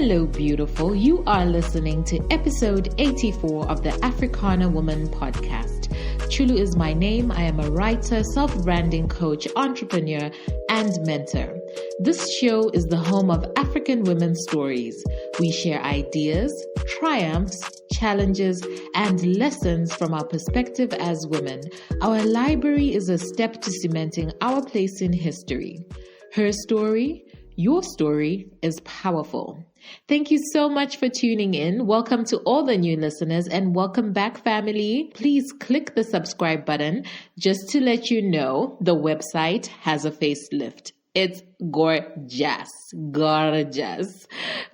Hello, beautiful. You are listening to episode 84 of the Africana Woman podcast. Chulu is my name. I am a writer, self-branding coach, entrepreneur, and mentor. This show is the home of African women's stories. We share ideas, triumphs, challenges, and lessons from our perspective as women. Our library is a step to cementing our place in history. Her story, your story, is powerful. Thank you so much for tuning in. Welcome to all the new listeners and welcome back, family. Please click the subscribe button just to let you know the website has a facelift. It's gorgeous, gorgeous.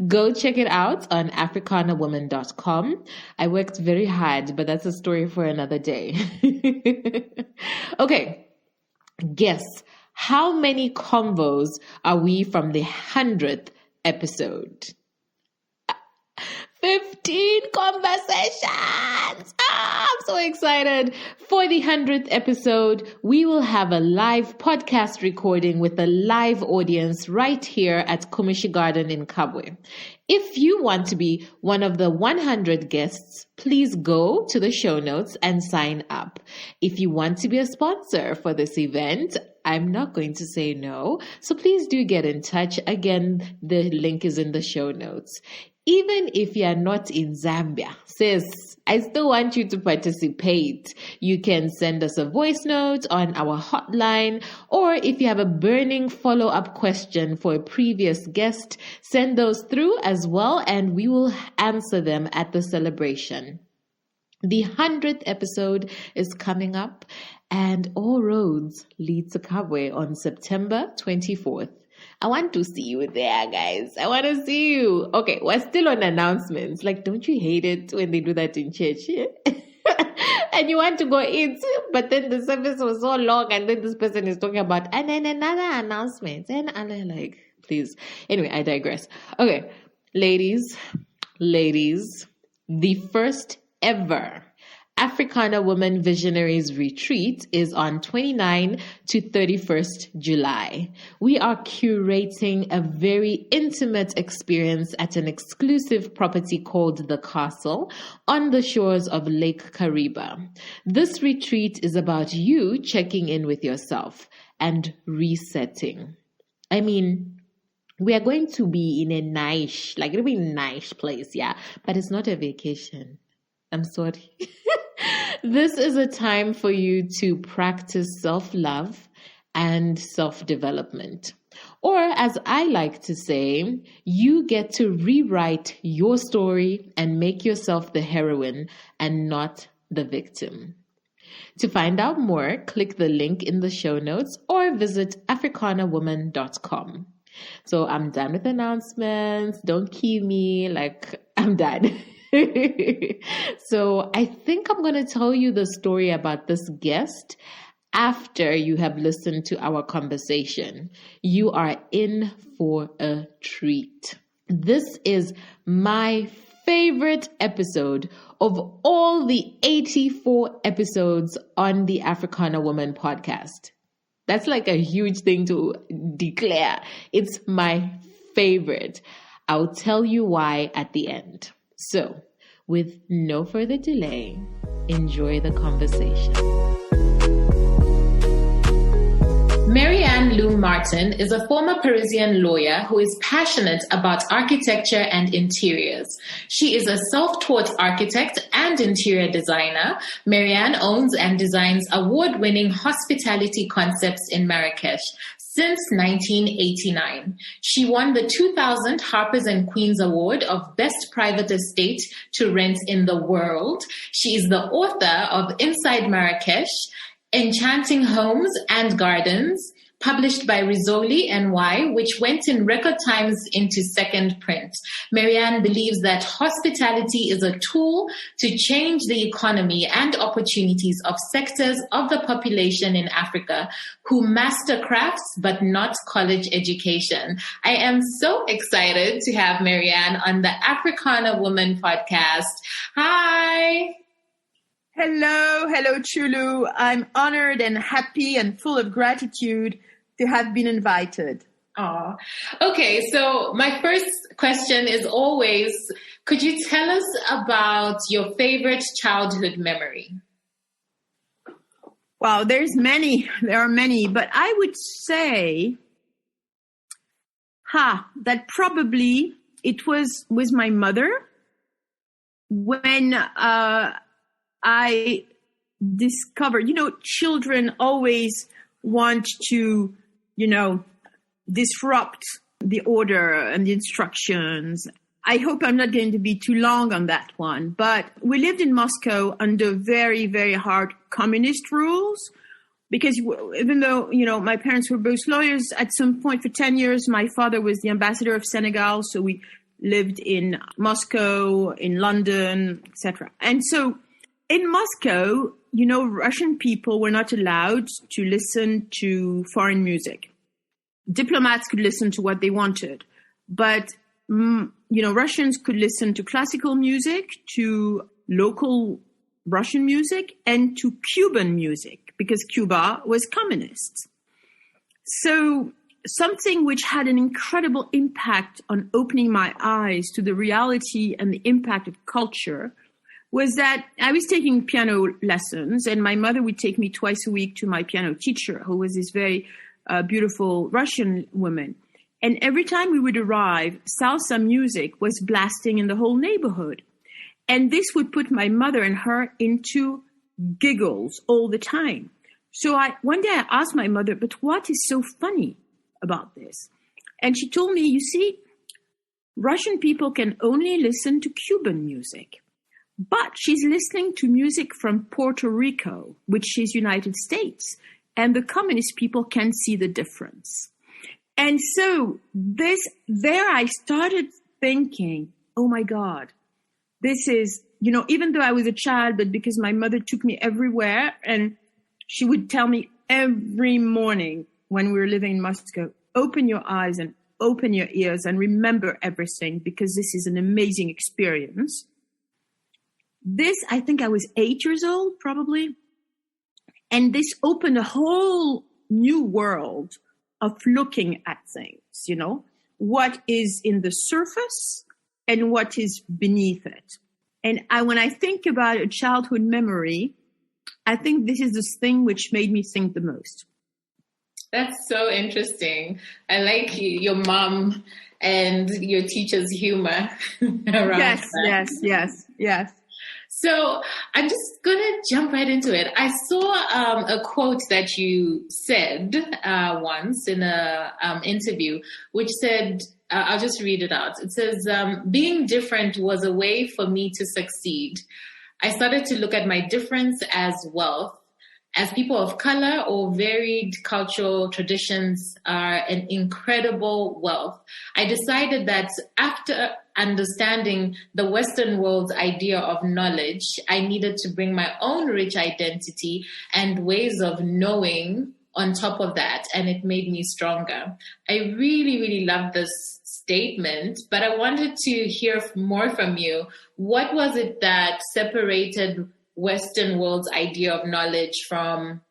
Go check it out on africanawoman.com. I worked very hard, but that's a story for another day. Okay, guess how many convos are we from the 100th episode? 15 conversations. I'm so excited. For the 100th episode, we will have a live podcast recording with a live audience right here at Kumishi Garden in Kabwe. If you want to be one of the 100 guests, please go to the show notes and sign up. If you want to be a sponsor for this event, I'm not going to say no. So please do get in touch. Again, the link is in the show notes. Even if you are not in Zambia, sis, I still want you to participate. You can send us a voice note on our hotline, or if you have a burning follow-up question for a previous guest, send those through as well, and we will answer them at the celebration. The 100th episode is coming up, and all roads lead to Kabwe on September 24th. I want to see you there, guys. I want to see you. Okay, we're still on announcements. Like, don't you hate it when they do that in church? And you want to go eat, but then the service was so long, and then this person is talking about, and then another announcement. And I'm like, please. Anyway, I digress. Okay, ladies, the first ever Africana Woman Visionaries Retreat is on 29 to 31st July. We are curating a very intimate experience at an exclusive property called The Castle on the shores of Lake Kariba. This retreat is about you checking in with yourself and resetting. I mean, we are going to be in a nice, it'll be a nice place, yeah, but it's not a vacation. I'm sorry. This is a time for you to practice self-love and self-development. Or as I like to say, you get to rewrite your story and make yourself the heroine and not the victim. To find out more, click the link in the show notes or visit africanawoman.com. So I'm done with announcements. Don't cue me. I'm done. So I think I'm going to tell you the story about this guest after you have listened to our conversation. You are in for a treat. This is my favorite episode of all the 84 episodes on the Africana Woman podcast. That's like a huge thing to declare. It's my favorite. I'll tell you why at the end. So, with no further delay, enjoy the conversation. Meryanne Loum-Martin is a former Parisian lawyer who is passionate about architecture and interiors. She is a self-taught architect and interior designer. Meryanne owns and designs award-winning hospitality concepts in Marrakech since 1989. She won the 2000 Harpers and Queens Award of Best Private Estate to Rent in the World. She is the author of Inside Marrakech, Enchanting Homes and Gardens, published by Rizzoli NY, which went in record times into second print. Meryanne believes that hospitality is a tool to change the economy and opportunities of sectors of the population in Africa who master crafts but not college education. I am so excited to have Meryanne on the Africana Woman podcast. Hi! Hello, Chulu. I'm honored and happy and full of gratitude to have been invited. Oh, okay. So my first question is always, could you tell us about your favorite childhood memory? Wow, there are many, but I would say, that probably it was with my mother when I discovered, children always want to, disrupt the order and the instructions. I hope I'm not going to be too long on that one, but we lived in Moscow under very, very hard communist rules because even though, my parents were both lawyers, at some point for 10 years, my father was the ambassador of Senegal. So we lived in Moscow, in London, etc. And so in Moscow, Russian people were not allowed to listen to foreign music. Diplomats could listen to what they wanted, but Russians could listen to classical music, to local Russian music, and to Cuban music because Cuba was communist. So something which had an incredible impact on opening my eyes to the reality and the impact of culture was that I was taking piano lessons, and my mother would take me twice a week to my piano teacher, who was this very beautiful Russian woman. And every time we would arrive, salsa music was blasting in the whole neighborhood. And this would put my mother and her into giggles all the time. So one day I asked my mother, but what is so funny about this? And she told me, you see, Russian people can only listen to Cuban music. But she's listening to music from Puerto Rico, which is United States. And the communist people can see the difference. And so I started thinking, oh my God, this is, even though I was a child, but because my mother took me everywhere and she would tell me every morning when we were living in Moscow, open your eyes and open your ears and remember everything because this is an amazing experience. I think I was 8 years old, probably. And this opened a whole new world of looking at things, what is in the surface and what is beneath it. And when I think about a childhood memory, I think this is the thing which made me think the most. That's so interesting. I like your mom and your teacher's humor around that. Yes. So I'm just going to jump right into it. I saw a quote that you said once in an interview, which said, I'll just read it out. It says, being different was a way for me to succeed. I started to look at my difference as wealth. As people of color or varied cultural traditions are an incredible wealth. I decided that after understanding the Western world's idea of knowledge, I needed to bring my own rich identity and ways of knowing on top of that, and it made me stronger. I really, really love this statement, but I wanted to hear more from you. What was it that separated Western world's idea of knowledge from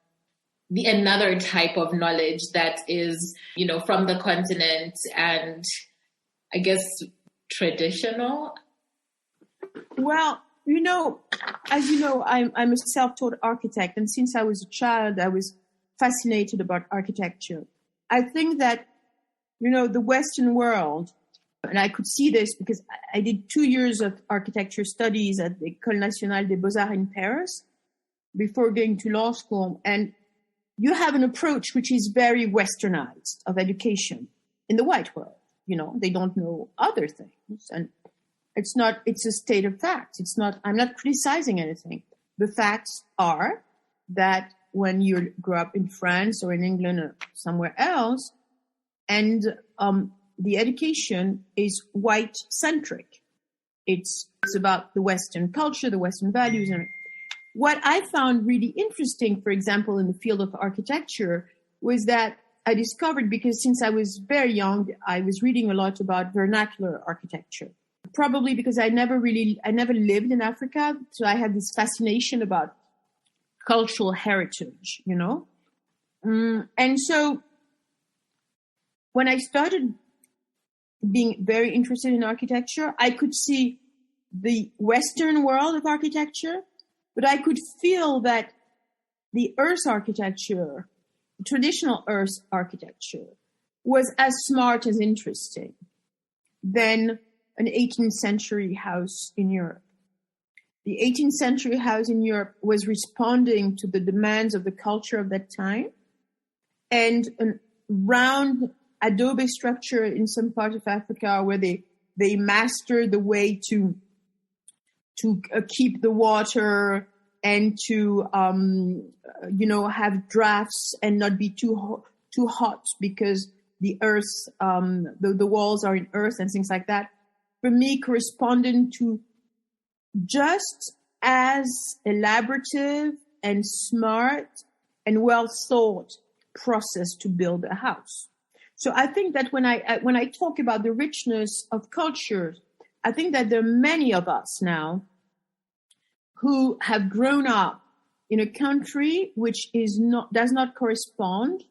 another type of knowledge that is, from the continent and I guess traditional? Well, as you know, I'm a self-taught architect, and since I was a child, I was fascinated about architecture. I think that, the Western world, and I could see this because I did 2 years of architecture studies at the École Nationale des Beaux-Arts in Paris before going to law school. And you have an approach which is very westernized of education in the white world. They don't know other things. And it's a state of facts. I'm not criticizing anything. The facts are that when you grow up in France or in England or somewhere else, and the education is white-centric. It's about the Western culture, the Western values. And what I found really interesting, for example, in the field of architecture, was that I discovered, because since I was very young, I was reading a lot about vernacular architecture. Probably because I never lived in Africa, so I had this fascination about cultural heritage, And so when I started being very interested in architecture, I could see the Western world of architecture, but I could feel that the earth architecture, traditional earth architecture, was as smart as interesting than an 18th century house in Europe. The 18th century house in Europe was responding to the demands of the culture of that time, and a round adobe structure in some part of Africa where they mastered the way to keep the water and to have drafts and not be too hot because the earth, the walls are in earth and things like that, for me corresponded to just as elaborative and smart and well thought process to build a house. So I think that when I talk about the richness of cultures, I think that there are many of us now who have grown up in a country which does not correspond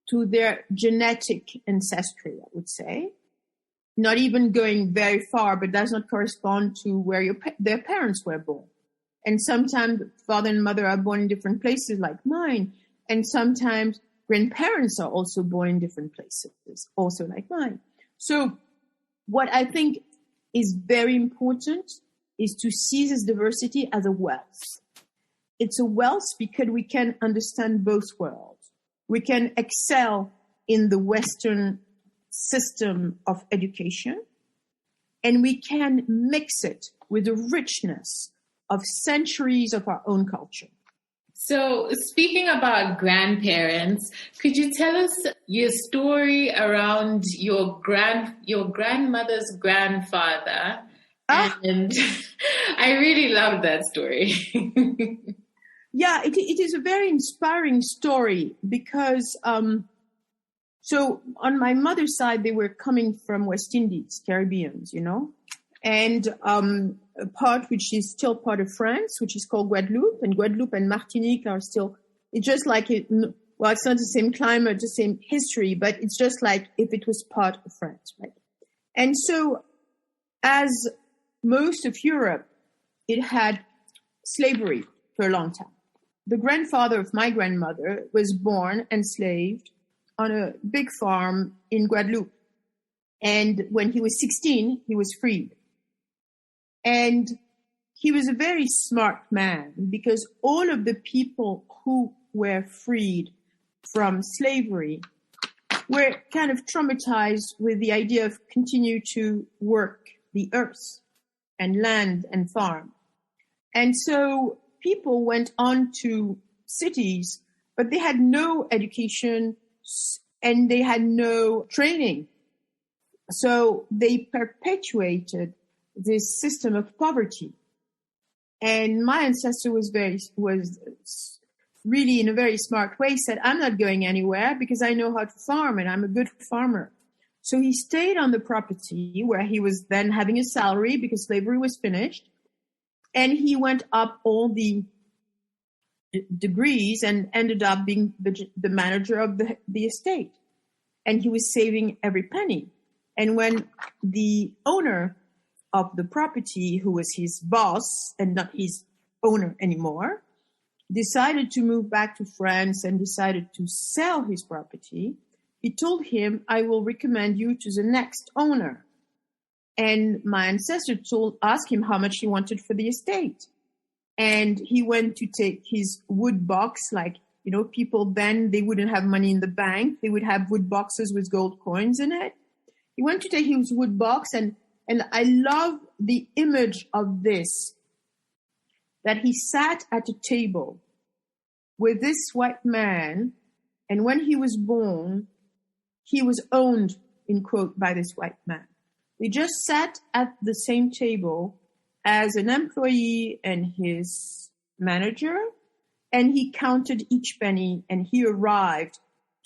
to their genetic ancestry, I would say. Not even going very far, but does not correspond to where their parents were born. And sometimes father and mother are born in different places like mine. And sometimes grandparents are also born in different places, also like mine. So what I think is very important is to see this diversity as a wealth. It's a wealth because we can understand both worlds. We can excel in the Western system of education, and we can mix it with the richness of centuries of our own culture. So speaking about grandparents, could you tell us your story around your grandmother's grandfather? And I really love that story. Yeah, it is a very inspiring story because so on my mother's side, they were coming from West Indies, Caribbeans, and a part which is still part of France, which is called Guadeloupe, and Guadeloupe and Martinique are still, it's just like, it's not the same climate, the same history, but it's just like if it was part of France, right? And so as most of Europe, it had slavery for a long time. The grandfather of my grandmother was born enslaved on a big farm in Guadeloupe. And when he was 16, he was freed. And he was a very smart man because all of the people who were freed from slavery were kind of traumatized with the idea of continue to work the earth and land and farm. And so people went on to cities, but they had no education and they had no training. So they perpetuated this system of poverty. And my ancestor was really in a very smart way said, I'm not going anywhere because I know how to farm and I'm a good farmer. So he stayed on the property where he was then having a salary because slavery was finished. And he went up all the degrees and ended up being the manager of the estate. And he was saving every penny. And when the owner of the property, who was his boss and not his owner anymore, decided to move back to France and decided to sell his property, he told him, I will recommend you to the next owner. And my ancestor asked him how much he wanted for the estate. And he went to take his wood box, like, people then, they wouldn't have money in the bank. They would have wood boxes with gold coins in it. He went to take his wood box and I love the image of this, that he sat at a table with this white man, and when he was born, he was owned, in quote, by this white man. They just sat at the same table as an employee and his manager, and he counted each penny, and he arrived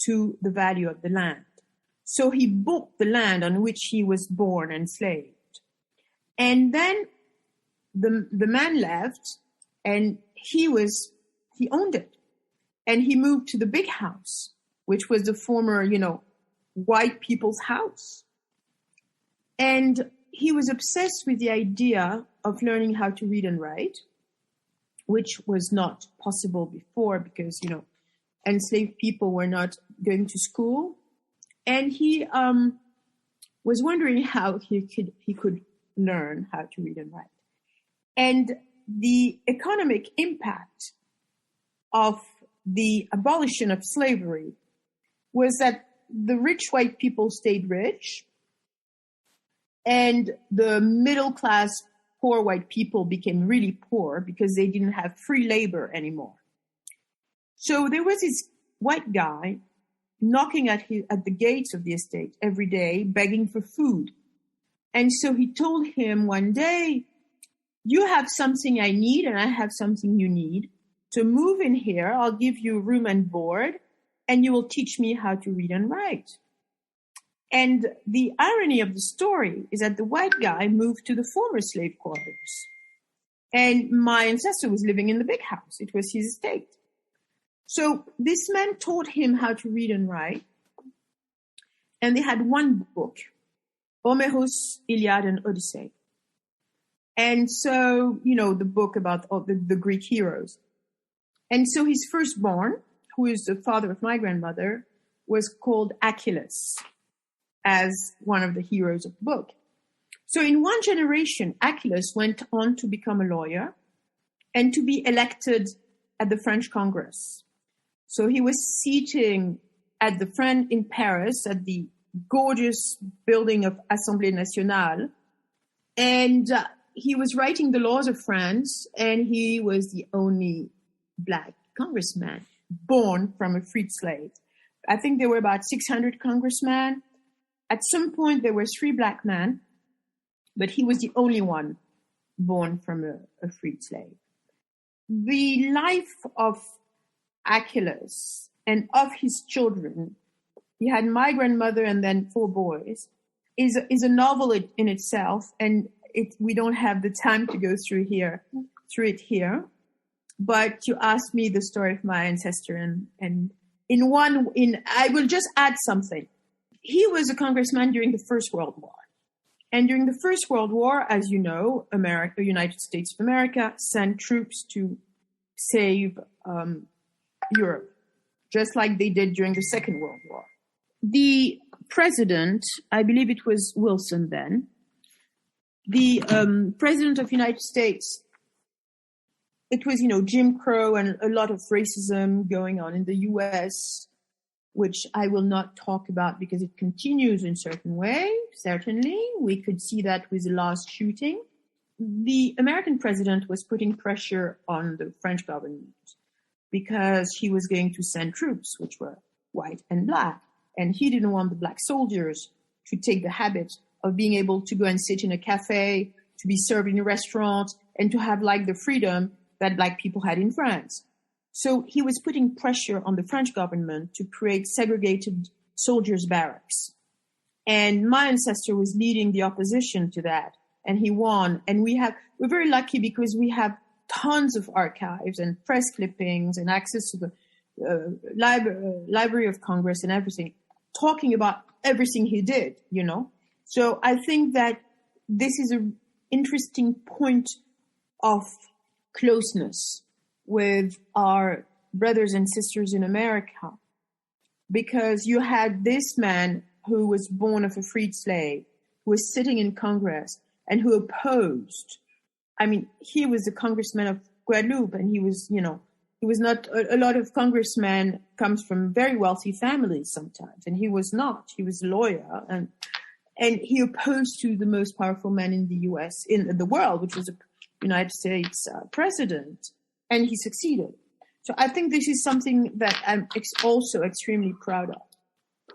to the value of the land. So he bought the land on which he was born enslaved. And then the man left, and he owned it. And he moved to the big house, which was the former, white people's house. And he was obsessed with the idea of learning how to read and write, which was not possible before because, enslaved people were not going to school. And he was wondering how he could learn how to read and write. And the economic impact of the abolition of slavery was that the rich white people stayed rich and the middle class poor white people became really poor because they didn't have free labor anymore. So there was this white guy knocking at the gates of the estate every day, begging for food. And so he told him one day, you have something I need and I have something you need. So move in here, I'll give you room and board, and you will teach me how to read and write. And the irony of the story is that the white guy moved to the former slave quarters. And my ancestor was living in the big house. It was his estate. So this man taught him how to read and write. And they had one book, Homerus, Iliad, and Odyssey. And so, the book about all the Greek heroes. And so his firstborn, who is the father of my grandmother, was called Achilles as one of the heroes of the book. So in one generation, Achilles went on to become a lawyer and to be elected at the French Congress. So he was sitting in Paris at the gorgeous building of Assemblée Nationale. And he was writing the laws of France, and he was the only black congressman born from a freed slave. I think there were about 600 congressmen. At some point, there were 3 black men, but he was the only one born from a freed slave. The life of Achilles and of his children, he had my grandmother and then 4 boys, is a novel in itself, and we don't have the time to go through it here. But you asked me the story of my ancestor, and I will just add something. He was a congressman during the First World War. And during the First World War, as you know, United States of America sent troops to save Europe, just like they did during the Second World War. The president, I believe it was Wilson then, the president of the United States, it was, Jim Crow and a lot of racism going on in the U.S., which I will not talk about because it continues in certain way. Certainly, we could see that with the last shooting. The American president was putting pressure on the French government because he was going to send troops, which were white and black. And he didn't want the black soldiers to take the habit of being able to go and sit in a cafe, to be served in a restaurant, and to have like the freedom that black people had in France. So he was putting pressure on the French government to create segregated soldiers' barracks. And my ancestor was leading the opposition to that, and he won. And we're very lucky because we have tons of archives and press clippings and access to the Library of Congress and everything, talking about everything he did, So I think that this is an interesting point of closeness with our brothers and sisters in America, because you had this man who was born of a freed slave, who was sitting in Congress and who opposed. He was the congressman of Guadeloupe, and he was not, a lot of congressmen comes from very wealthy families sometimes, and he was not. He was a lawyer, and he opposed to the most powerful man in the U.S., in the world, which was the United States president. And he succeeded. So I think this is something that I'm also extremely proud of.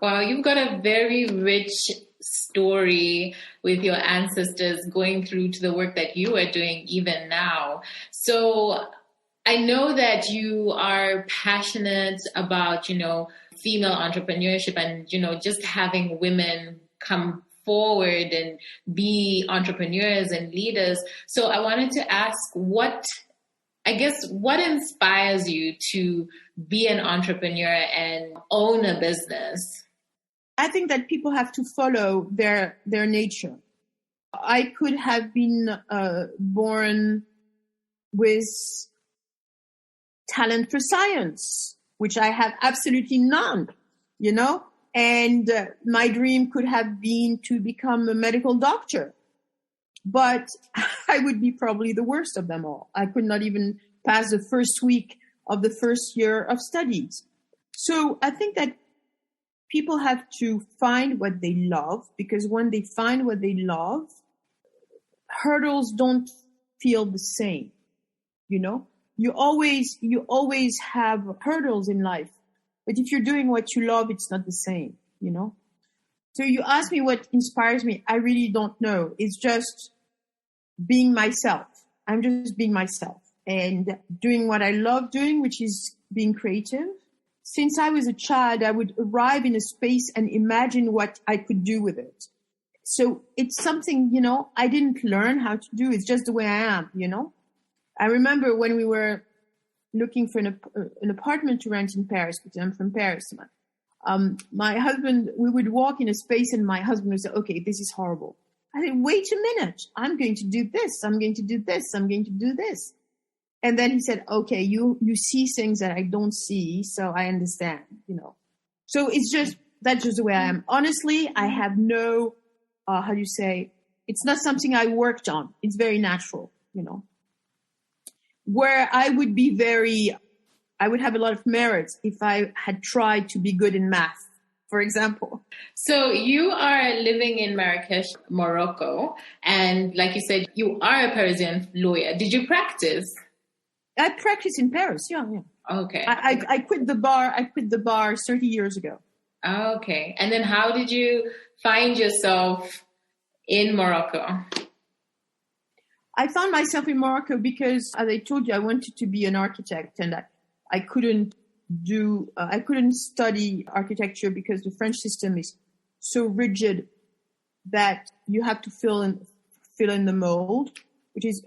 Wow, you've got a very rich story with your ancestors going through to the work that you are doing even now. So I know that you are passionate about, female entrepreneurship and, just having women come forward and be entrepreneurs and leaders. So I wanted to ask what inspires you to be an entrepreneur and own a business? I think that people have to follow their nature. I could have been born with talent for science, which I have absolutely none, and my dream could have been to become a medical doctor. But I would be probably the worst of them all. I could not even pass the first week of the first year of studies. So I think that people have to find what they love, because when they find what they love, hurdles don't feel the same. You always have hurdles in life, but if you're doing what you love, it's not the same. So you ask me what inspires me. I really don't know. It's just being myself. I'm just being myself and doing what I love doing, which is being creative. Since I was a child, I would arrive in a space and imagine what I could do with it. So it's something, I didn't learn how to do. It's just the way I am, I remember when we were looking for an apartment to rent in Paris, because I'm from Paris. My husband, we would walk in a space and my husband would say, okay, this is horrible. I said, wait a minute. I'm going to do this. I'm going to do this. I'm going to do this. And then he said, okay, you see things that I don't see. So I understand, So that's just the way I am. Honestly, I have no, it's not something I worked on. It's very natural, Where I would have a lot of merits if I had tried to be good in math, for example. So you are living in Marrakech, Morocco, and like you said, you are a Parisian lawyer. Did you practice? I practiced in Paris, yeah. Okay. I quit the bar 30 years ago. Okay. And then how did you find yourself in Morocco? I found myself in Morocco because, as I told you, I wanted to be an architect, and I couldn't study architecture because the French system is so rigid that you have to fill in the mold, which is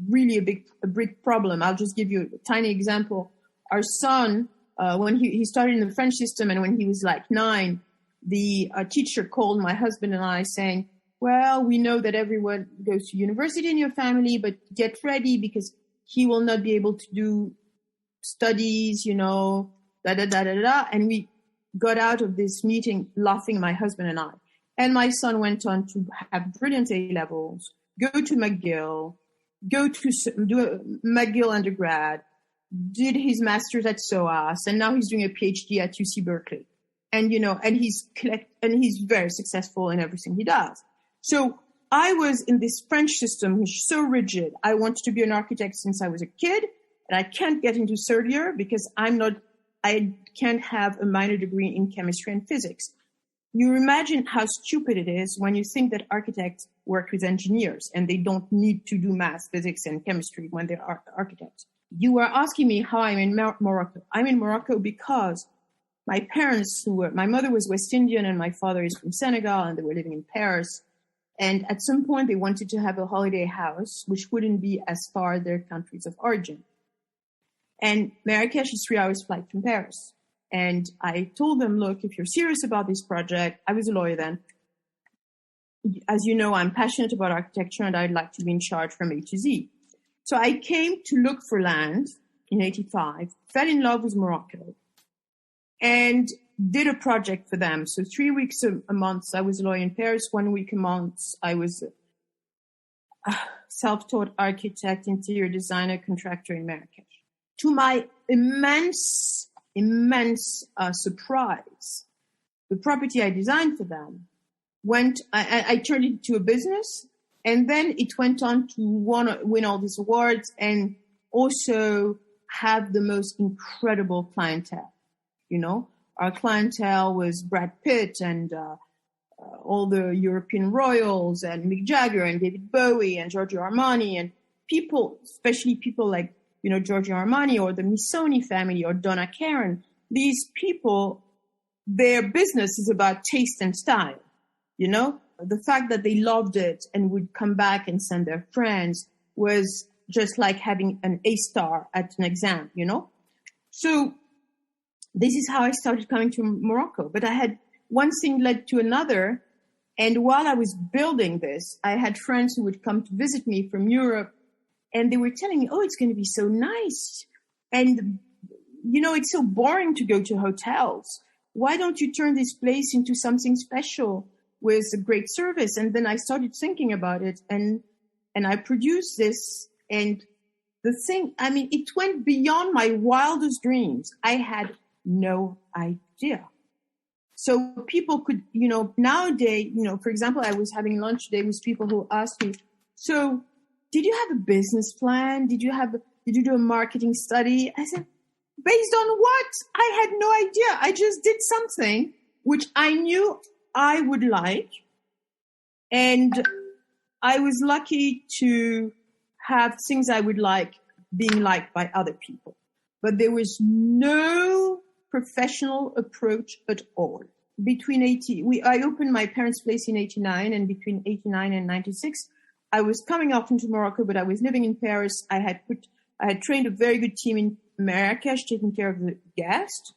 really a big problem. I'll just give you a tiny example. Our son, when he started in the French system, and when he was like 9, the teacher called my husband and I saying, well, we know that everyone goes to university in your family, but get ready because he will not be able to do studies, da. And we got out of this meeting laughing, my husband and I. And my son went on to have brilliant A-levels, go to McGill, do a McGill undergrad, did his master's at SOAS, and now he's doing a PhD at UC Berkeley. And, and he's very successful in everything he does. So I was in this French system, which is so rigid. I wanted to be an architect since I was a kid, and I can't get into third year because I can't have a minor degree in chemistry and physics. You imagine how stupid it is when you think that architects work with engineers and they don't need to do math, physics, and chemistry when they are architects. You were asking me how I'm in Morocco. I'm in Morocco because my parents, my mother was West Indian and my father is from Senegal, and they were living in Paris. And at some point, they wanted to have a holiday house, which wouldn't be as far as their countries of origin. And Marrakesh is 3 hours flight from Paris. And I told them, look, if you're serious about this project, I was a lawyer then. As you know, I'm passionate about architecture and I'd like to be in charge from A to Z. So I came to look for land in 1985, fell in love with Morocco, and did a project for them. So 3 weeks a month, I was a lawyer in Paris. 1 week a month, I was a self-taught architect, interior designer, contractor in Marrakech. To my immense surprise, the property I designed for them I turned it into a business, and then it went on to win all these awards and also have the most incredible clientele. Our clientele was Brad Pitt and all the European royals and Mick Jagger and David Bowie and Giorgio Armani and people, especially people like, Giorgio Armani or the Missoni family or Donna Karan. These people, their business is about taste and style, The fact that they loved it and would come back and send their friends was just like having an A star at an exam, So this is how I started coming to Morocco. But I had one thing led to another. And while I was building this, I had friends who would come to visit me from Europe, and they were telling me, oh, it's going to be so nice. And, it's so boring to go to hotels. Why don't you turn this place into something special with a great service? And then I started thinking about it, and I produced this. And the thing, it went beyond my wildest dreams. I had no idea. So people could, nowadays, for example, I was having lunch today with people who asked me, so did you have a business plan? Did you do a marketing study? I said, based on what? I had no idea. I just did something which I knew I would like. And I was lucky to have things I would like being liked by other people. But there was no professional approach at all. I opened my parents' place in 89, and between 89 and 96, I was coming often to Morocco, but I was living in Paris. I had trained a very good team in Marrakech, taking care of the guest,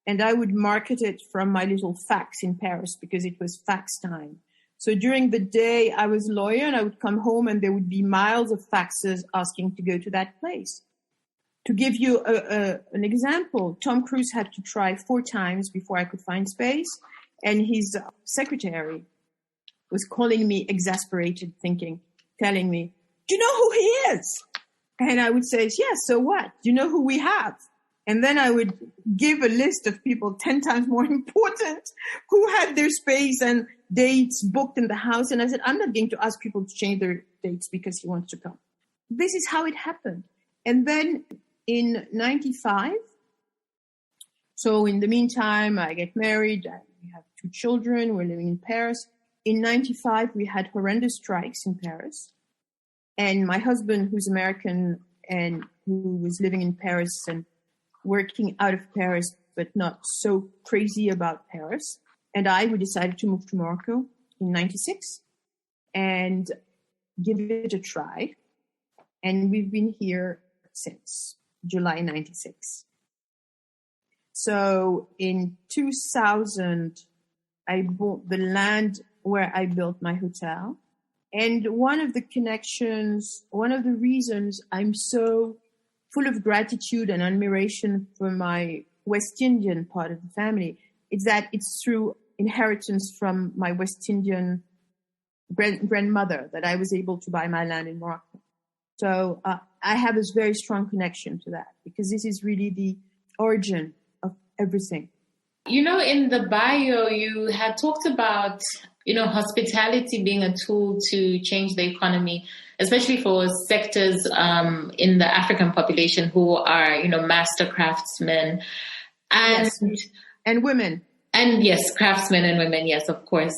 and I would market it from my little fax in Paris because it was fax time. So during the day, I was a lawyer, and I would come home, and there would be miles of faxes asking to go to that place. To give you an example, Tom Cruise had to try 4 times before I could find space, and his secretary was calling me exasperated, telling me, do you know who he is? And I would say, yes, so what? Do you know who we have? And then I would give a list of people 10 times more important who had their space and dates booked in the house. And I said, I'm not going to ask people to change their dates because he wants to come. This is how it happened. And then in 95, so in the meantime, I get married, we have 2 children, we're living in Paris. In 95, we had horrendous strikes in Paris. And my husband, who's American and who was living in Paris and working out of Paris, but not so crazy about Paris, and we decided to move to Morocco in 96 and give it a try. And we've been here since July 96. So in 2000, I bought the land where I built my hotel. And one of the reasons I'm so full of gratitude and admiration for my West Indian part of the family is that it's through inheritance from my West Indian grandmother that I was able to buy my land in Morocco. So I have this very strong connection to that because this is really the origin of everything. In the bio, you had talked about, hospitality being a tool to change the economy, especially for sectors in the African population who are, master craftsmen. And, yes. And women. And yes, craftsmen and women, yes, of course.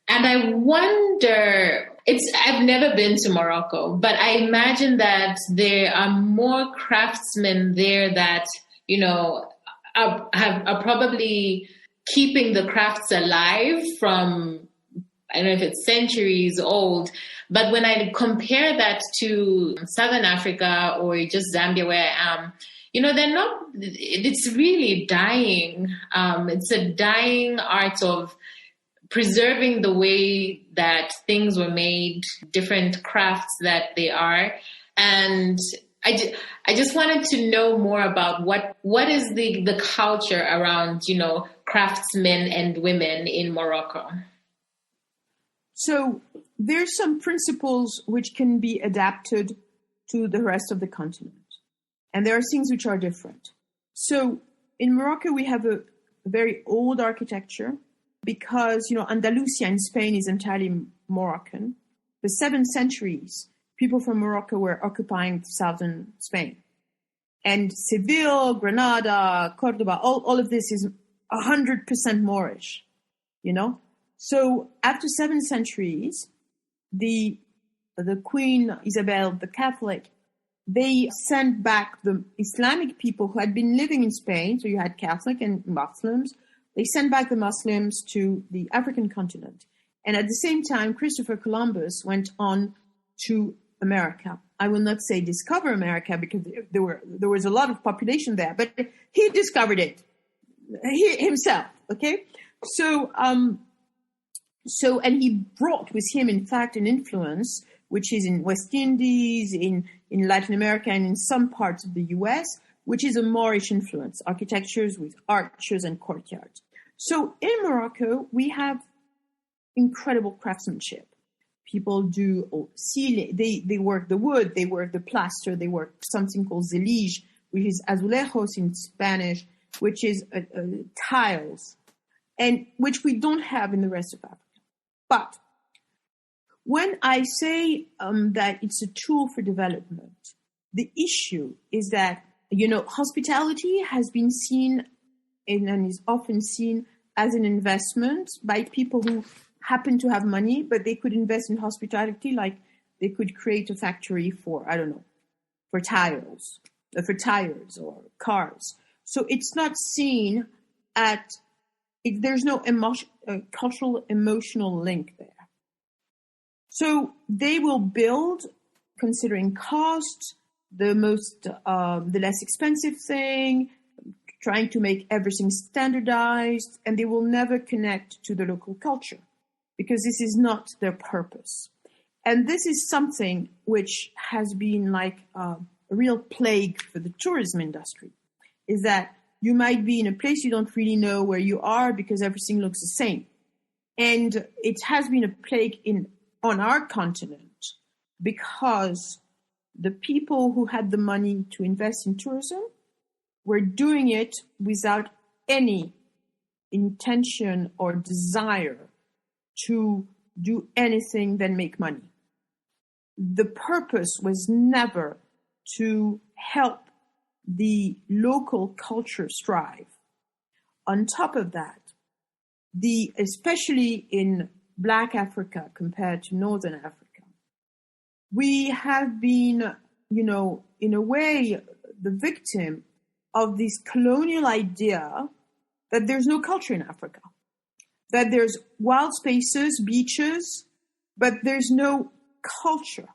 And I wonder, I've never been to Morocco, but I imagine that there are more craftsmen there that, are probably keeping the crafts alive from, I don't know if it's centuries old, but when I compare that to Southern Africa or just Zambia where I am, they're not, it's really dying. It's a dying art of preserving the way that things were made, different crafts that they are. And I just wanted to know more about what is the culture around, craftsmen and women in Morocco. So there's some principles which can be adapted to the rest of the continent. And there are things which are different. So in Morocco, we have a very old architecture because, Andalusia in Spain is entirely Moroccan. The 7th centuries, people from Morocco were occupying southern Spain. And Seville, Granada, Cordoba, all of this is 100% Moorish, So after 7 centuries, the Queen Isabel, the Catholic, they sent back the Islamic people who had been living in Spain. So you had Catholic and Muslims. They sent back the Muslims to the African continent. And at the same time, Christopher Columbus went on to America. I will not say discover America because there was a lot of population there, but he discovered it himself. Okay. And he brought with him, in fact, an influence which is in West Indies, in Latin America, and in some parts of the US, which is a Moorish influence, architectures with arches and courtyards. So in Morocco, we have incredible craftsmanship. People do ceiling, they work the wood, they work the plaster, they work something called zelige, which is azulejos in Spanish, which is tiles, and which we don't have in the rest of Africa. But when I say that it's a tool for development, the issue is that, hospitality has been seen and is often seen as an investment by people who happen to have money, but they could invest in hospitality, like they could create a factory for tires or cars. So it's not seen there's no cultural emotional link there. So they will build, considering cost, the less expensive thing, trying to make everything standardized, and they will never connect to the local culture because this is not their purpose. And this is something which has been like a real plague for the tourism industry, is that you might be in a place you don't really know where you are because everything looks the same. And it has been a plague on our continent because the people who had the money to invest in tourism were doing it without any intention or desire to do anything than make money. The purpose was never to help the local culture strive. On top of that, especially in Black Africa compared to Northern Africa, we have been, in a way, the victim of this colonial idea that there's no culture in Africa, that there's wild spaces, beaches, but there's no culture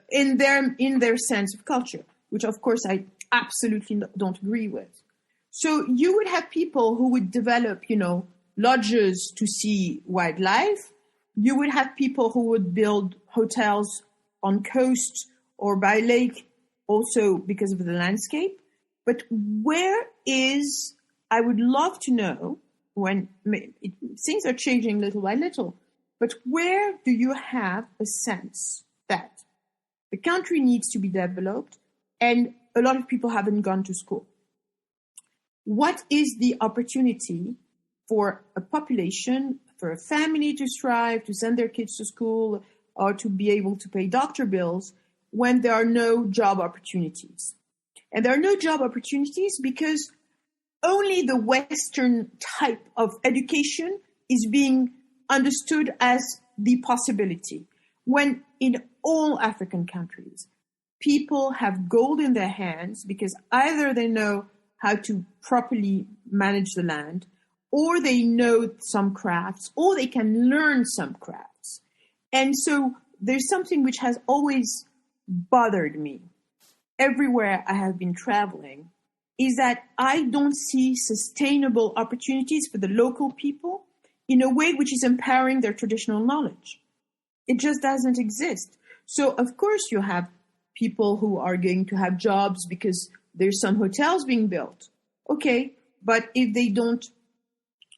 in their sense of culture, which of course I absolutely don't agree with. So you would have people who would develop, lodges to see wildlife. You would have people who would build hotels on coast or by lake, also because of the landscape. But I would love to know, things are changing little by little, but where do you have a sense that the country needs to be developed and a lot of people haven't gone to school? What is the opportunity for a population, for a family to strive, to send their kids to school, or to be able to pay doctor bills when there are no job opportunities? And there are no job opportunities because only the Western type of education is being understood as the possibility. When in all African countries, people have gold in their hands because either they know how to properly manage the land, or they know some crafts, or they can learn some crafts. And so there's something which has always bothered me everywhere I have been traveling, is that I don't see sustainable opportunities for the local people in a way which is empowering their traditional knowledge. It just doesn't exist. So of course you have people who are going to have jobs because there's some hotels being built. Okay, but if they don't,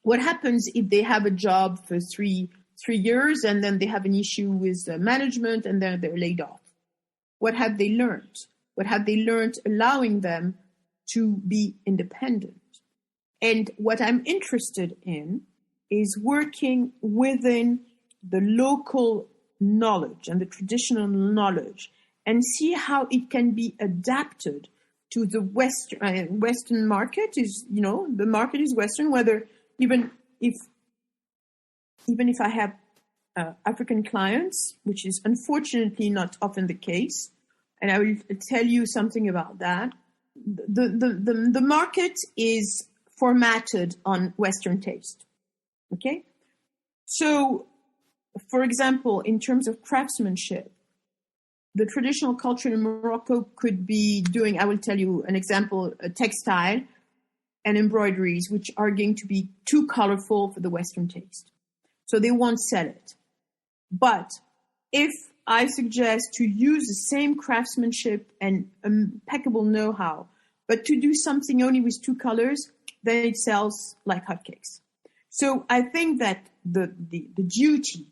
what happens if they have a job for three years and then they have an issue with management and then they're laid off? What have they learned? What have they learned allowing them to be independent? And what I'm interested in is working within the local knowledge and the traditional knowledge and see how it can be adapted to the Western market. The market is Western, whether even if I have African clients, which is unfortunately not often the case, and I will tell you something about that. The market is formatted on Western taste. Okay? So, for example, in terms of craftsmanship, the traditional culture in Morocco could be doing, I will tell you an example, a textile, and embroideries, which are going to be too colorful for the Western taste. So they won't sell it. But if I suggest to use the same craftsmanship and impeccable know-how, but to do something only with two colors, then it sells like hotcakes. So I think that the duty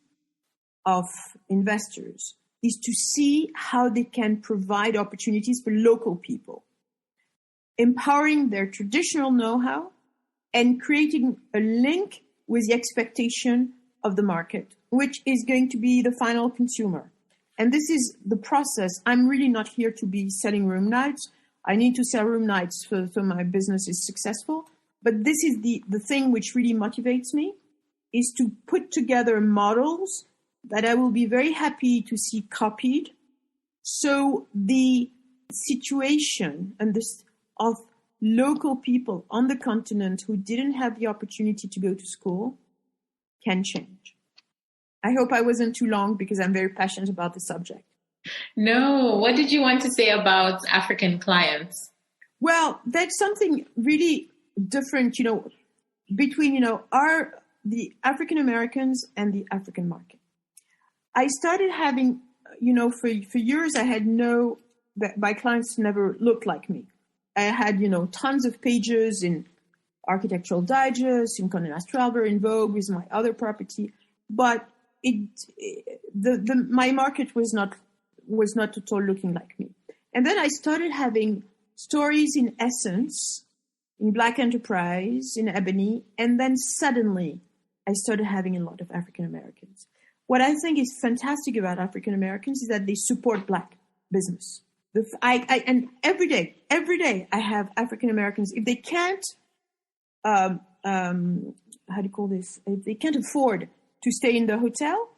of investors is to see how they can provide opportunities for local people, empowering their traditional know-how and creating a link with the expectation of the market, which is going to be the final consumer. And this is the process. I'm really not here to be selling room nights. I need to sell room nights so my business is successful. But this is the thing which really motivates me, is to put together models that I will be very happy to see copied. So the situation and this of local people on the continent who didn't have the opportunity to go to school can change. I hope I wasn't too long because I'm very passionate about the subject. No, what did you want to say about African clients? Well, that's something really different, between, the African Americans and the African market. I started having, for years I had my clients never looked like me. I had, tons of pages in Architectural Digest, in Condé Nast Traveler, in Vogue with my other property, but my market was not at all looking like me. And then I started having stories in Essence, in Black Enterprise, in Ebony, and then suddenly I started having a lot of African Americans. What I think is fantastic about African Americans is that they support Black business. And every day I have African Americans. If they can't, how do you call this? If they can't afford to stay in the hotel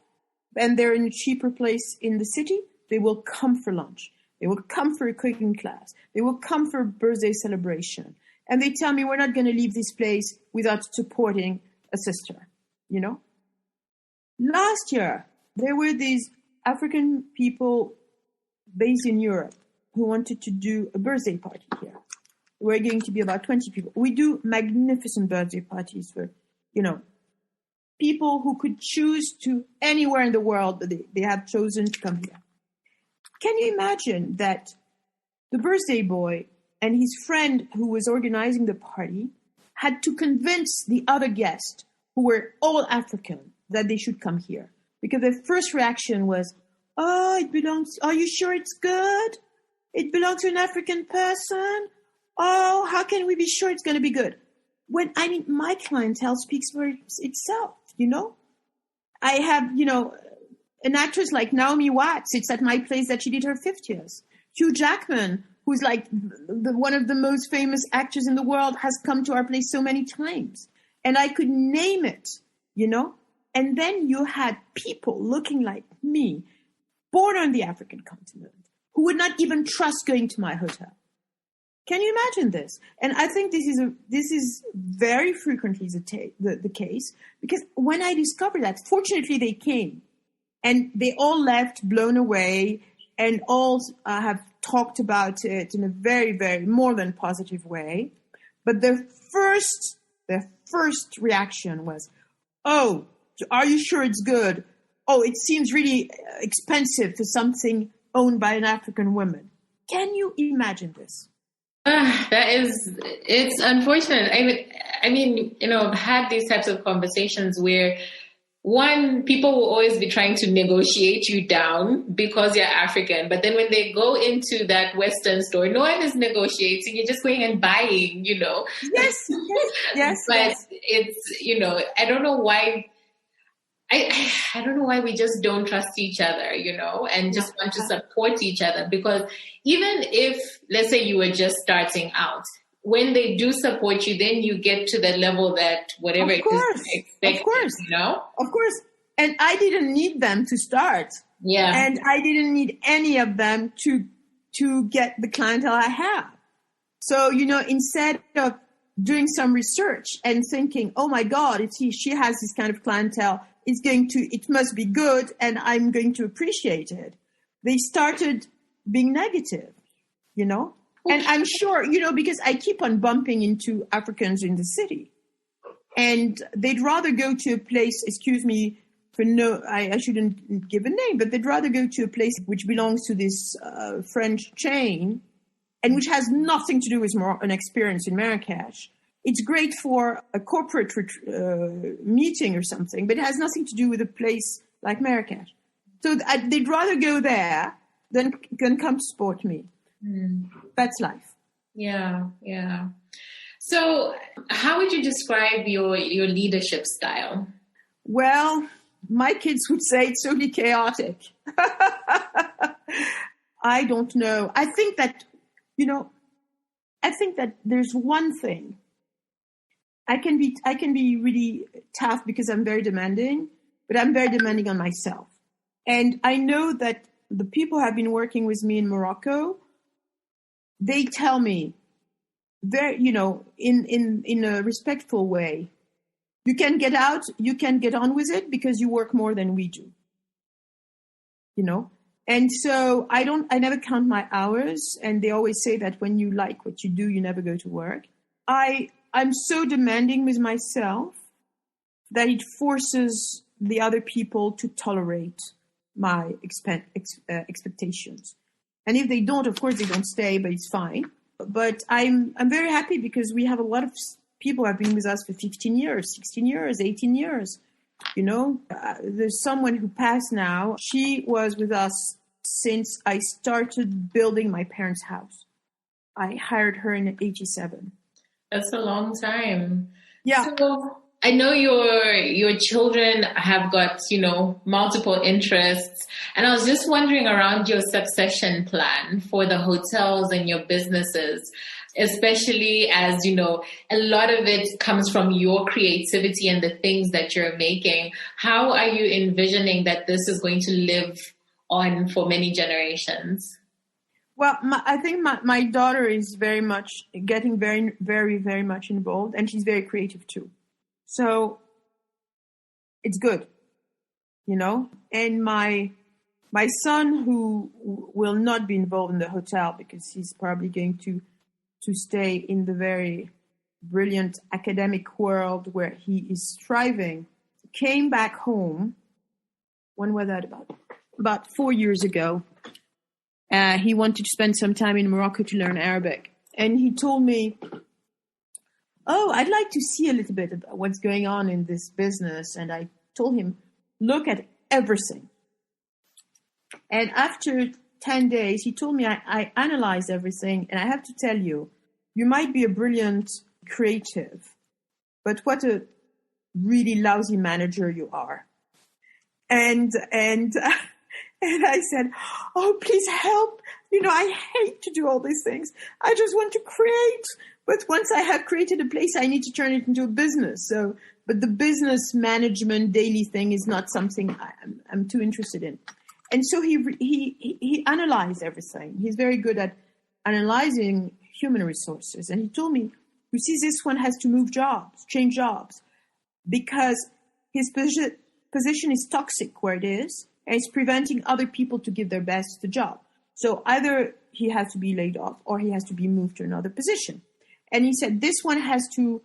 and they're in a cheaper place in the city, they will come for lunch. They will come for a cooking class. They will come for a birthday celebration. And they tell me, we're not going to leave this place without supporting a sister, Last year, there were these African people based in Europe who wanted to do a birthday party here. We're going to be about 20 people. We do magnificent birthday parties for, people who could choose to anywhere in the world, but they have chosen to come here. Can you imagine that the birthday boy and his friend who was organizing the party had to convince the other guests, who were all African, that they should come here? Because their first reaction was, are you sure it's good? It belongs to an African person? Oh, how can we be sure it's going to be good? My clientele speaks for itself, I have, an actress like Naomi Watts. It's at my place that she did her 50th. Hugh Jackman, who's like one of the most famous actors in the world, has come to our place so many times. And I could name it, And then you had people looking like me, born on the African continent, who would not even trust going to my hotel. Can you imagine this? And I think this is very frequently the case, because when I discovered that, fortunately they came, and they all left blown away, and all have talked about it in a very, very more than positive way. But their first reaction was, "Oh, are you sure it's good? Oh, it seems really expensive for something owned by an African woman." Can you imagine this? It's unfortunate. I mean, I've had these types of conversations where, one, people will always be trying to negotiate you down because you're African. But then when they go into that Western store, no one is negotiating. You're just going and buying, Yes. But it's, I don't know why. I don't know why we just don't trust each other, and just want to support each other. Because even if, let's say, you were just starting out, when they do support you, then you get to the level that whatever it is expected, Of course. And I didn't need them to start. Yeah. And I didn't need any of them to get the clientele I have. So, instead of doing some research and thinking, oh my God, if she has this kind of clientele, it must be good and I'm going to appreciate it. They started being negative, Well, And I'm sure, because I keep on bumping into Africans in the city, and they'd rather go to a place, excuse me, I shouldn't give a name, but they'd rather go to a place which belongs to this French chain and which has nothing to do with an experience in Marrakech. It's great for a corporate meeting or something, but it has nothing to do with a place like Marrakech. So they'd rather go there than come to support me. That's life. Yeah. So how would you describe your leadership style? Well, my kids would say it's totally chaotic. I don't know. I think that there's one thing. I can be really tough because I'm very demanding, but I'm very demanding on myself. And I know that the people who have been working with me in Morocco, they tell me very, in a respectful way, you can get out, you can get on with it because you work more than we do. And so I never count my hours. And they always say that when you like what you do, you never go to work. I'm so demanding with myself that it forces the other people to tolerate my expectations. And if they don't, of course, they don't stay, but it's fine. But I'm very happy because we have a lot of people who have been with us for 15 years, 16 years, 18 years. There's someone who passed now. She was with us since I started building my parents' house. I hired her in 87. That's a long time. Yeah. So I know your children have got, multiple interests. And I was just wondering around your succession plan for the hotels and your businesses, especially as, a lot of it comes from your creativity and the things that you're making. How are you envisioning that this is going to live on for many generations? Well, I think my daughter is very much getting very, very, very much involved, and she's very creative too. So it's good, And my son, who will not be involved in the hotel because he's probably going to stay in the very brilliant academic world where he is thriving, came back home. When was that? About 4 years ago. He wanted to spend some time in Morocco to learn Arabic. And he told me, I'd like to see a little bit about what's going on in this business. And I told him, look at everything. And after 10 days, he told me I analyzed everything. And I have to tell you, you might be a brilliant creative, but what a really lousy manager you are. And I said, please help. I hate to do all these things. I just want to create. But once I have created a place, I need to turn it into a business. But the business management daily thing is not something I'm too interested in. And so he analyzed everything. He's very good at analyzing human resources. And he told me, you see, this one has to change jobs, because his position is toxic where it is, and it's preventing other people to give their best to the job. So either he has to be laid off or he has to be moved to another position. And he said, this one has to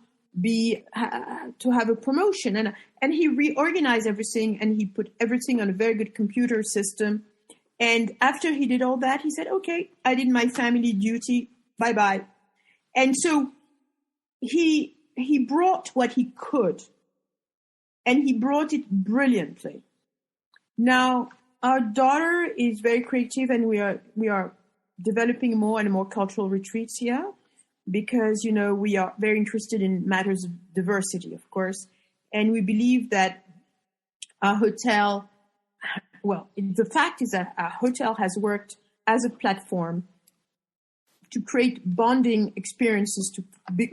have a promotion. And he reorganized everything, and he put everything on a very good computer system. And after he did all that, he said, okay, I did my family duty. Bye-bye. And so he brought what he could, and he brought it brilliantly. Now, our daughter is very creative, and we are developing more and more cultural retreats here because, we are very interested in matters of diversity, of course. And we believe that our hotel, the fact is that our hotel has worked as a platform to create bonding experiences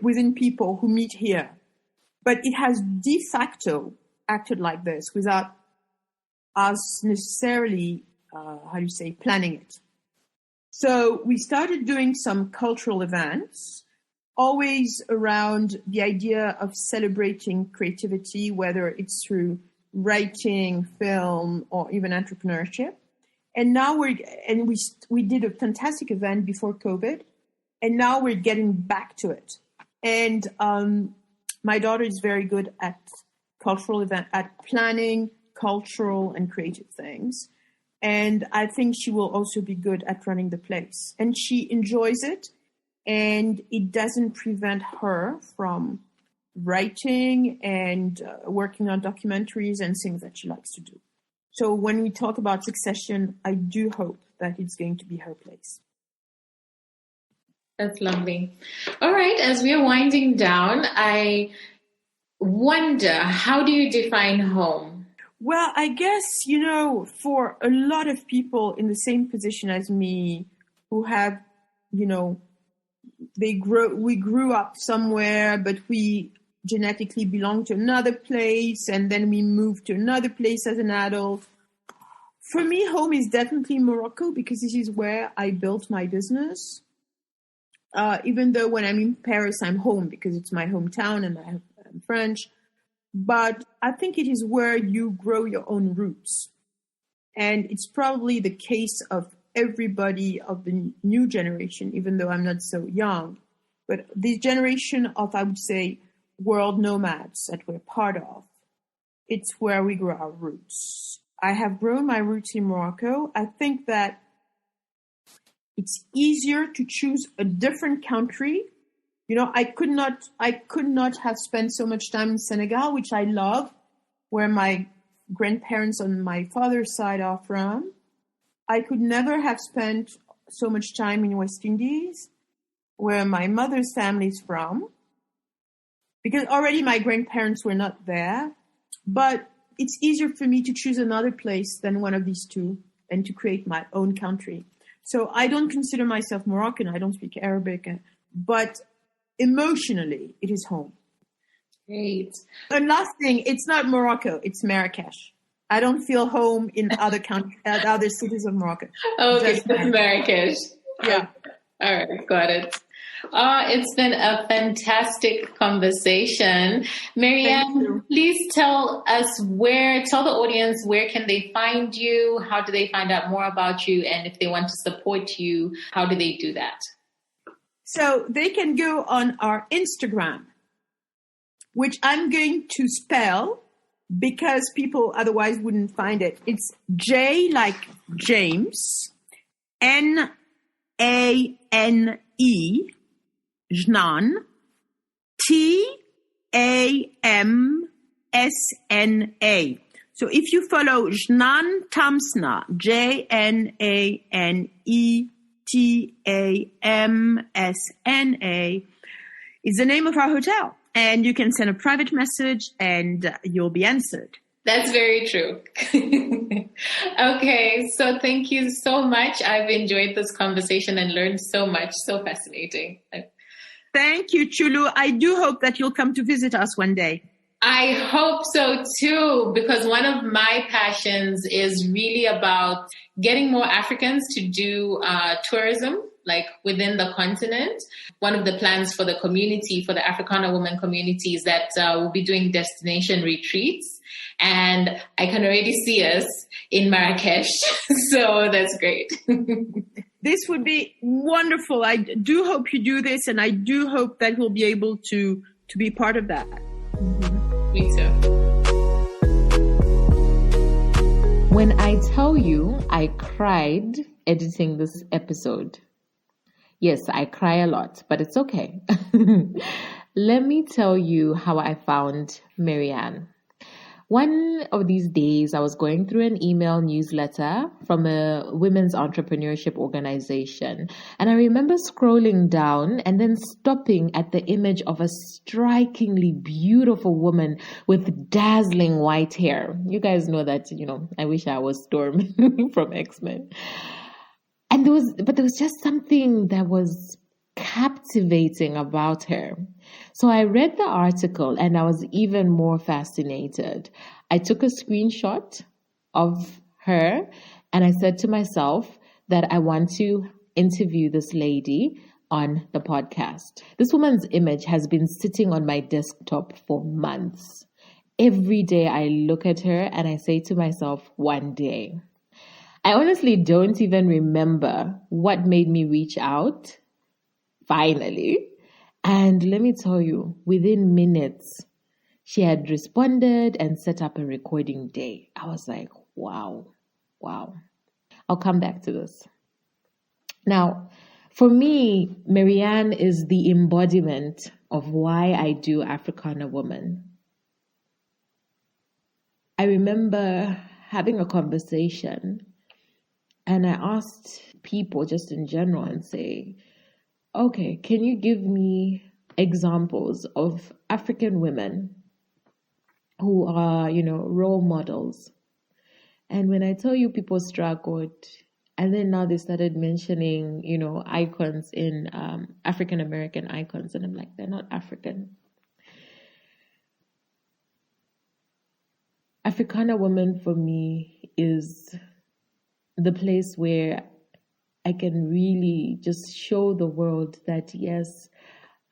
within people who meet here. But it has de facto acted like this without us necessarily, planning it. So we started doing some cultural events, always around the idea of celebrating creativity, whether it's through writing, film, or even entrepreneurship. And now we did a fantastic event before COVID And now we're getting back to it. And my daughter is very good at planning cultural and creative things. And I think she will also be good at running the place. And she enjoys it. And it doesn't prevent her from writing and working on documentaries and things that she likes to do. So when we talk about succession, I do hope that it's going to be her place. That's lovely. All right. As we are winding down, I wonder, how do you define home? Well, I guess, for a lot of people in the same position as me who have, we grew up somewhere, but we genetically belong to another place, and then we moved to another place as an adult. For me, home is definitely Morocco because this is where I built my business. Even though when I'm in Paris, I'm home because it's my hometown and I'm French. But I think it is where you grow your own roots. And it's probably the case of everybody of the new generation, even though I'm not so young. But the generation of, I would say, world nomads that we're part of, it's where we grow our roots. I have grown my roots in Morocco. I think that it's easier to choose a different country. I could not have spent so much time in Senegal, which I love, where my grandparents on my father's side are from. I could never have spent so much time in West Indies, where my mother's family is from, because already my grandparents were not there. But it's easier for me to choose another place than one of these two and to create my own country. So I don't consider myself Moroccan. I don't speak Arabic, but emotionally, it is home. Great. And last thing, it's not Morocco, it's Marrakech. I don't feel home in other cities of Morocco. Okay, just Marrakech. Yeah. All right, got it. It's been a fantastic conversation. Maryanne, please tell the audience, where can they find you? How do they find out more about you? And if they want to support you, how do they do that? So they can go on our Instagram, which I'm going to spell because people otherwise wouldn't find it. It's J like James, N-A-N-E, Jnan, T-A-M-S-N-A. So if you follow Jnan Tamsna, J-N-A-N-E-T-A-M-S-N-A, is the name of our hotel. And you can send a private message and you'll be answered. That's very true. Okay, so thank you so much. I've enjoyed this conversation and learned so much. So fascinating. Thank you, Chulu. I do hope that you'll come to visit us one day. I hope so too, because one of my passions is really about getting more Africans to do tourism, like within the continent. One of the plans for the community, for the Africana Woman community, is that we'll be doing destination retreats. And I can already see us in Marrakesh. So that's great. This would be wonderful. I do hope you do this, and I do hope that we'll be able to be part of that. Mm-hmm. Me too. When I tell you I cried editing this episode, yes, I cry a lot, but it's okay. Let me tell you how I found Maryanne. One of these days, I was going through an email newsletter from a women's entrepreneurship organization. And I remember scrolling down and then stopping at the image of a strikingly beautiful woman with dazzling white hair. You guys know that, I wish I was Storm from X-Men. And there was just something that was captivating about her. So I read the article and I was even more fascinated. I took a screenshot of her and I said to myself that I want to interview this lady on the podcast. This woman's image has been sitting on my desktop for months. Every day I look at her and I say to myself, one day. I honestly don't even remember what made me reach out finally. And let me tell you, within minutes, she had responded and set up a recording day. I was like, wow. I'll come back to this. Now, for me, Meryanne is the embodiment of why I do Africana Woman. I remember having a conversation and I asked people just in general and say, okay, can you give me examples of African women who are, role models? And when I tell you people struggled, and then now they started mentioning, icons in African American icons. And I'm like, they're not African. Africana Woman for me is the place where I can really just show the world that, yes,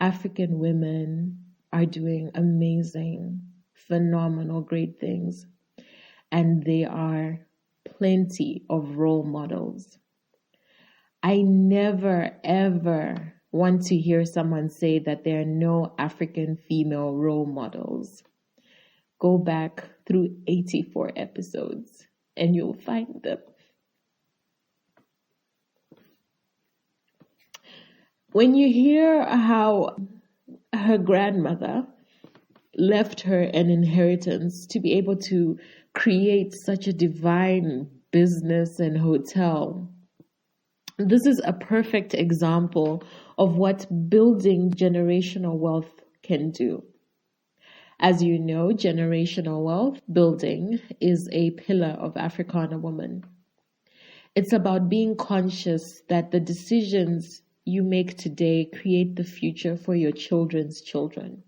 African women are doing amazing, phenomenal, great things. And there are plenty of role models. I never, ever want to hear someone say that there are no African female role models. Go back through 84 episodes and you'll find them. When you hear how her grandmother left her an inheritance to be able to create such a divine business and hotel, this is a perfect example of what building generational wealth can do. As you know, generational wealth building is a pillar of Africana Woman. It's about being conscious that the decisions you make today create the future for your children's children.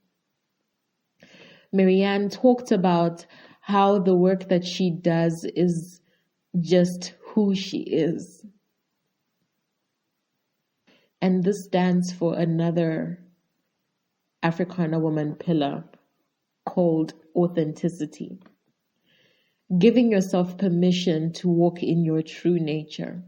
Meryanne talked about how the work that she does is just who she is. And this stands for another Africana Woman pillar called authenticity. Giving yourself permission to walk in your true nature.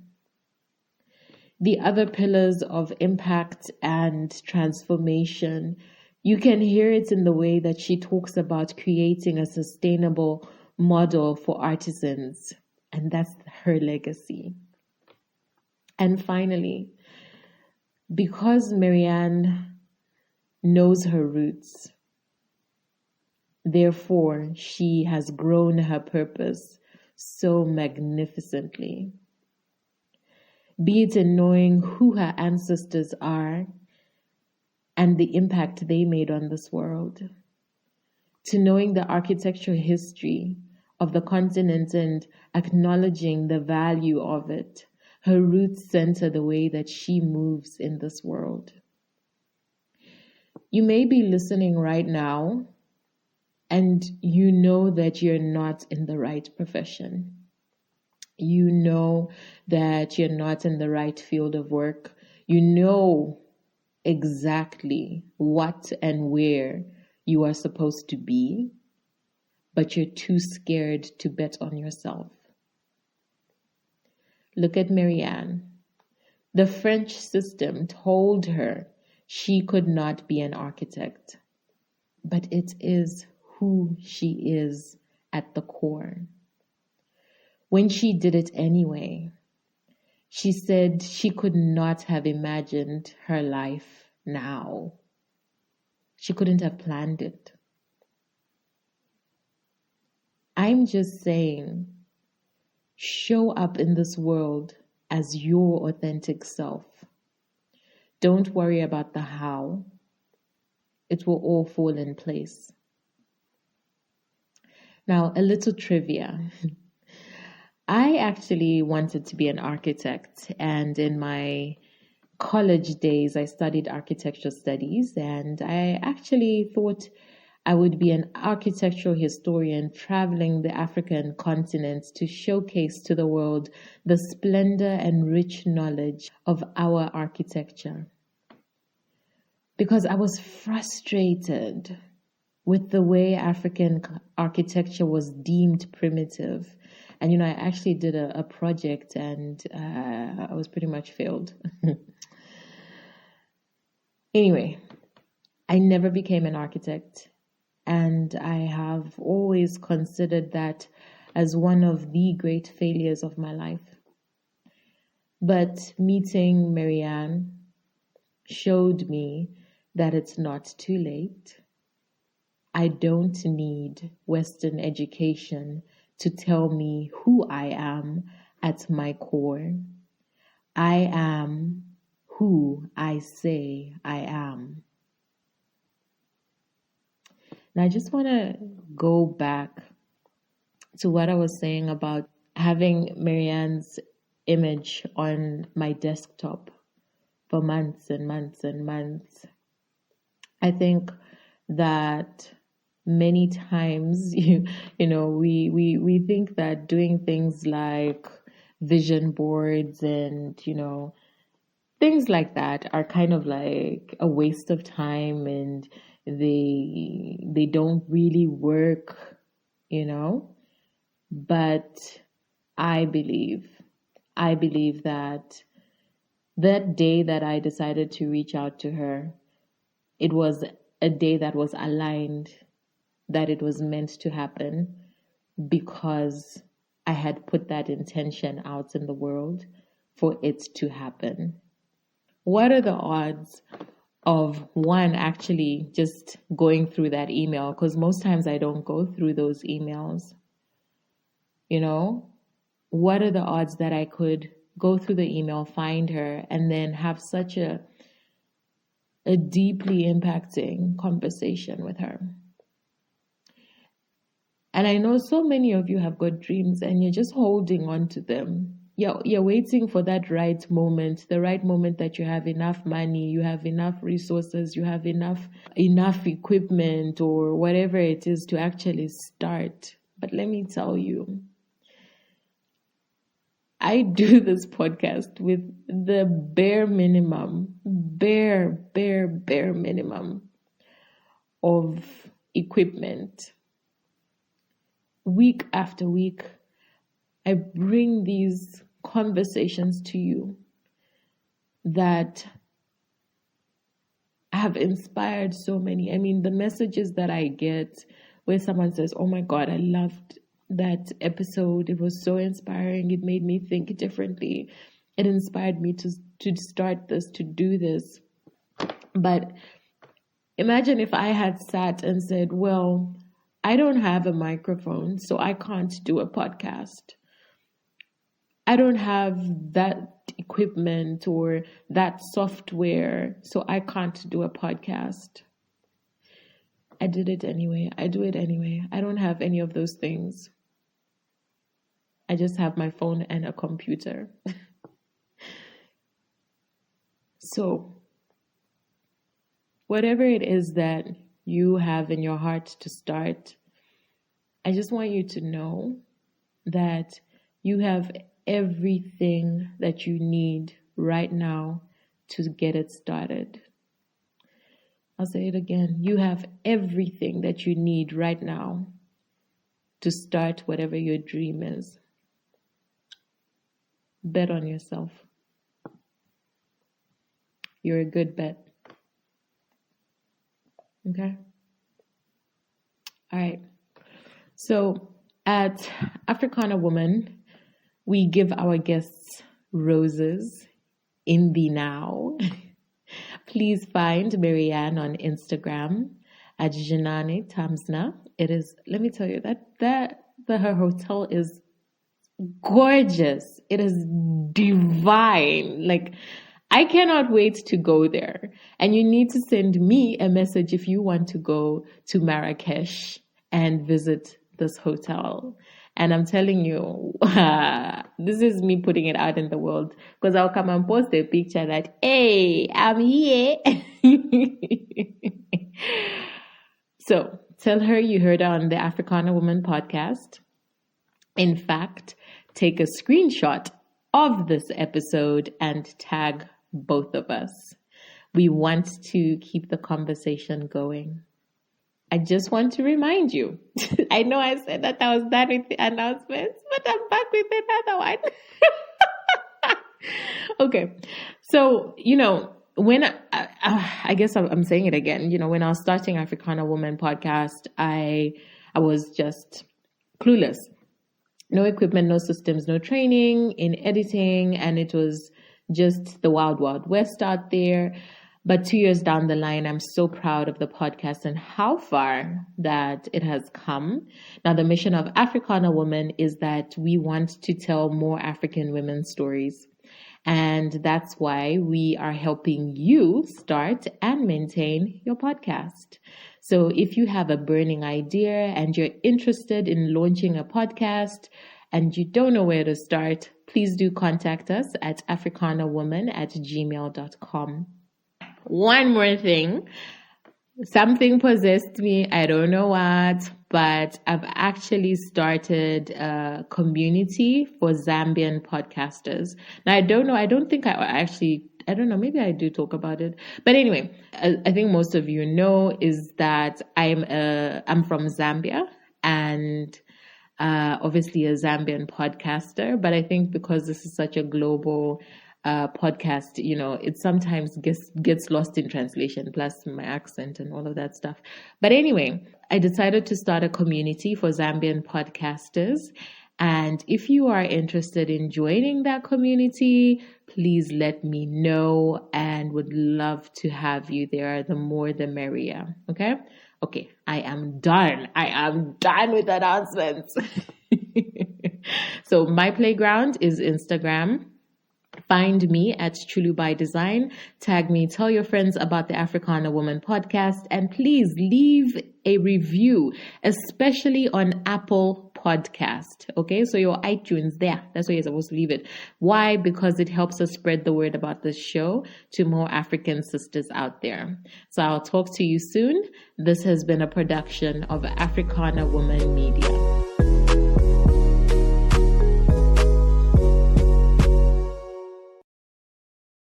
The other pillars of impact and transformation, you can hear it in the way that she talks about creating a sustainable model for artisans, and that's her legacy. And finally, because Meryanne knows her roots, therefore she has grown her purpose so magnificently. Be it in knowing who her ancestors are and the impact they made on this world, to knowing the architectural history of the continent and acknowledging the value of it. Her roots center the way that she moves in this world. You may be listening right now and you know that you're not in the right profession. You know that you're not in the right field of work. You know exactly what and where you are supposed to be, but you're too scared to bet on yourself. Look at Meryanne. The French system told her she could not be an architect, but it is who she is at the core. When she did it anyway, she said she could not have imagined her life now. She couldn't have planned it. I'm just saying, show up in this world as your authentic self. Don't worry about the how. It will all fall in place. Now, a little trivia. I actually wanted to be an architect, and in my college days, I studied architecture studies, and I actually thought I would be an architectural historian traveling the African continent to showcase to the world the splendor and rich knowledge of our architecture. Because I was frustrated with the way African architecture was deemed primitive. And, I actually did a project and I was pretty much failed. Anyway, I never became an architect, and I have always considered that as one of the great failures of my life. But meeting Meryanne showed me that it's not too late. I don't need Western education to tell me who I am at my core. I am who I say I am. Now, I just want to go back to what I was saying about having Meryanne's image on my desktop for months and months and months. I think that many times, we think that doing things like vision boards and, things like that are kind of like a waste of time, and they don't really work, but I believe that day that I decided to reach out to her, it was a day that was aligned, that it was meant to happen, because I had put that intention out in the world for it to happen. What are the odds of one actually just going through that email? Because most times I don't go through those emails. What are the odds that I could go through the email, find her, and then have such a deeply impacting conversation with her? And I know so many of you have got dreams and you're just holding on to them. You're waiting for that right moment, the right moment that you have enough money, you have enough resources, you have enough equipment or whatever it is to actually start. But let me tell you, I do this podcast with the bare minimum of equipment. Week after week, I bring these conversations to you that have inspired so many. I mean, the messages that I get where someone says, "Oh my God, I loved that episode. It was so inspiring. It made me think differently. It inspired me to start this, to do this." But imagine if I had sat and said, "Well, I don't have a microphone, so I can't do a podcast. I don't have that equipment or that software, so I can't do a podcast." I did it anyway. I do it anyway. I don't have any of those things. I just have my phone and a computer. So, whatever it is that you have in your heart to start, I just want you to know that you have everything that you need right now to get it started. I'll say it again. You have everything that you need right now to start whatever your dream is. Bet on yourself. You're a good bet. Okay? All right. So at Africana Woman, we give our guests roses in the now. Please find Meryanne on Instagram at Janane Tamsna. It is, let me tell you, that her hotel is gorgeous. It is divine. Like, I cannot wait to go there. And you need to send me a message if you want to go to Marrakesh and visit this hotel. And I'm telling you, this is me putting it out in the world, because I'll come and post a picture that, hey, I'm here. So tell her you heard her on the Africana Woman podcast. In fact, take a screenshot of this episode and tag both of us. We want to keep the conversation going. I just want to remind you. I know I said that I was done with the announcements, but I'm back with another one. Okay. So, when I guess I'm saying it again, when I was starting Africana Woman podcast, I was just clueless. No equipment, no systems, no training in editing. And it was just the wild, wild west out there. But 2 years down the line, I'm so proud of the podcast and how far that it has come. Now, the mission of Africana Woman is that we want to tell more African women's stories. And that's why we are helping you start and maintain your podcast. So if you have a burning idea and you're interested in launching a podcast and you don't know where to start, please do contact us at africanawoman@gmail.com. One more thing. Something possessed me. I don't know what, but I've actually started a community for Zambian podcasters. Now, I don't know. Maybe I do talk about it. But anyway, I think most of you know is that I'm from Zambia and obviously a Zambian podcaster. But I think because this is such a global podcast, it sometimes gets lost in translation, plus my accent and all of that stuff. But anyway, I decided to start a community for Zambian podcasters. And if you are interested in joining that community, please let me know and would love to have you there. The more, the merrier. Okay, I am done with announcements. So my playground is Instagram. Find me at Chulu by Design. Tag me, tell your friends about the Africana Woman podcast, and please leave a review, especially on Apple Podcast. Okay, so your iTunes there, that's where you're supposed to leave it. Why? Because it helps us spread the word about this show to more African sisters out there. So I'll talk to you soon. This has been a production of Africana Woman Media.